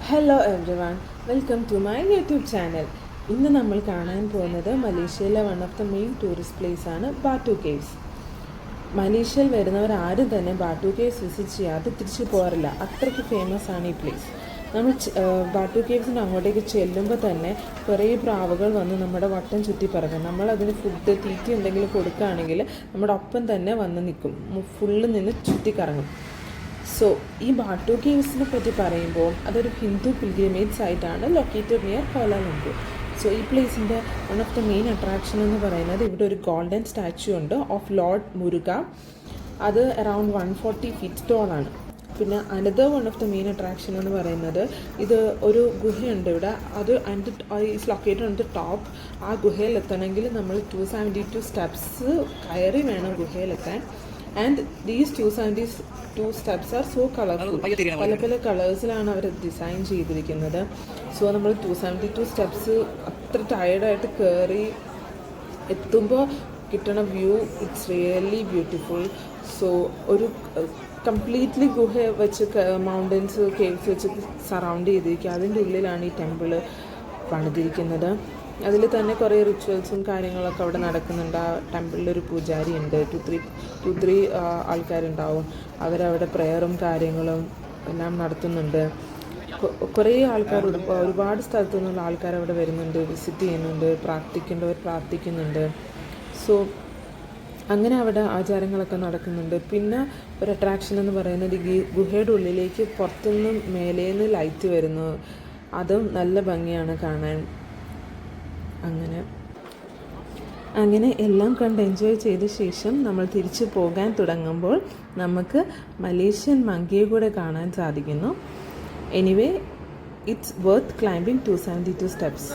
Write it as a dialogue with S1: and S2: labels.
S1: Hello everyone, welcome to my YouTube channel. ഇന്ന് നമ്മൾ കാണാൻ പോകുന്നത് മലേഷ്യയിലെ one of the main tourist place ആണ് ബാട്ടു കേവ്സ്. മലേഷ്യയിൽ വരുന്നവർ ആരും തന്നെ ബാട്ടു കേവ്സ് വിസിറ്റ് ചെയ്യാതെ തിരിച്ചു പോകാറില്ല. അത്രയ്ക്ക് ഫേമസ് ആണ് ഈ പ്ലേസ്. നമ്മൾ ബാട്ടു കേവ്സിൻ്റെ അങ്ങോട്ടേക്ക് ചെല്ലുമ്പോൾ തന്നെ കുറേ പ്രാവുകൾ വന്ന് നമ്മുടെ വട്ടം ചുറ്റി പറക്കും. നമ്മളതിന് ഫുഡ് തീറ്റി എന്തെങ്കിലും കൊടുക്കുകയാണെങ്കിൽ നമ്മുടെ ഒപ്പം തന്നെ വന്ന് നിൽക്കും, ഫുള്ള് നിന്ന് ചുറ്റിക്കറങ്ങും. സോ ഈ ബാട്ടു കേവ്സിനെ പറ്റി പറയുമ്പോൾ അതൊരു ഹിന്ദു പിൽഗ്രിമേജ് സൈറ്റാണ്, ലൊക്കേറ്റഡ് നിയർ കോലാലംപൂർ. സോ ഈ പ്ലേസിൻ്റെ one of the main attraction എന്ന് പറയുന്നത് ഇവിടെ ഒരു ഗോൾഡൻ സ്റ്റാച്യു ഉണ്ട് ഓഫ് ലോർഡ് മുരുക. അത് അറൗണ്ട് 140 ഫീറ്റ് ടോളാണ്. പിന്നെ another one of the main attraction എന്ന് പറയുന്നത് ഇത് ഒരു ഗുഹയുണ്ട് ഇവിടെ. അത് is located on the top. ആ ഗുഹയിൽ എത്തണമെങ്കിൽ നമ്മൾ 272 സ്റ്റെപ്സ് കയറി വേണം ഗുഹയിലെത്താൻ. And these 272 steps are so colourful. പല പല കളേഴ്സിലാണ് അവർ ഡിസൈൻ ചെയ്തിരിക്കുന്നത്. സോ നമ്മൾ 272 സ്റ്റെപ്സ് അത്ര ടയർഡായിട്ട് കയറി എത്തുമ്പോൾ കിട്ടണ view it's really beautiful. So ഒരു കംപ്ലീറ്റ്ലി ഗുഹ വെച്ച് മൗണ്ടൻസ് കേവ്സ് വെച്ച് സറൗണ്ട് ചെയ്തിരിക്കുക. അതിൻ്റെ ഉള്ളിലാണ് ഈ ടെമ്പിൾ പണിതിരിക്കുന്നത്. അതിൽ തന്നെ കുറേ റിച്വൽസും കാര്യങ്ങളൊക്കെ അവിടെ നടക്കുന്നുണ്ട്. ആ ടെമ്പിളിലൊരു പൂജാരി ഉണ്ട്, 2-3 ആൾക്കാരുണ്ടാവും. അവരവിടെ പ്രെയറും കാര്യങ്ങളും എല്ലാം നടത്തുന്നുണ്ട്. കുറേ ആൾക്കാർ, ഒരുപാട് സ്ഥലത്തു നിന്നുള്ള ആൾക്കാർ അവിടെ വരുന്നുണ്ട്, വിസിറ്റ് ചെയ്യുന്നുണ്ട്, പ്രാർത്ഥിക്കേണ്ടവർ പ്രാർത്ഥിക്കുന്നുണ്ട്. സോ അങ്ങനെ അവിടെ ആചാരങ്ങളൊക്കെ നടക്കുന്നുണ്ട്. പിന്നെ ഒരു അട്രാക്ഷൻ എന്ന് പറയുന്നത് ഈ ഗുഹയുടെ ഉള്ളിലേക്ക് പുറത്തുനിന്നും മേലേന്ന് ലൈറ്റ് വരുന്നു. അതും നല്ല ഭംഗിയാണ് കാണാൻ. അങ്ങനെ എല്ലാം കണ്ട് എൻജോയ് ചെയ്ത ശേഷം നമ്മൾ തിരിച്ചു പോകാൻ തുടങ്ങുമ്പോൾ നമുക്ക് മലേഷ്യൻ മങ്കിയെ കൂടെ കാണാൻ സാധിക്കുന്നു. Anyway, it's worth climbing 272 steps.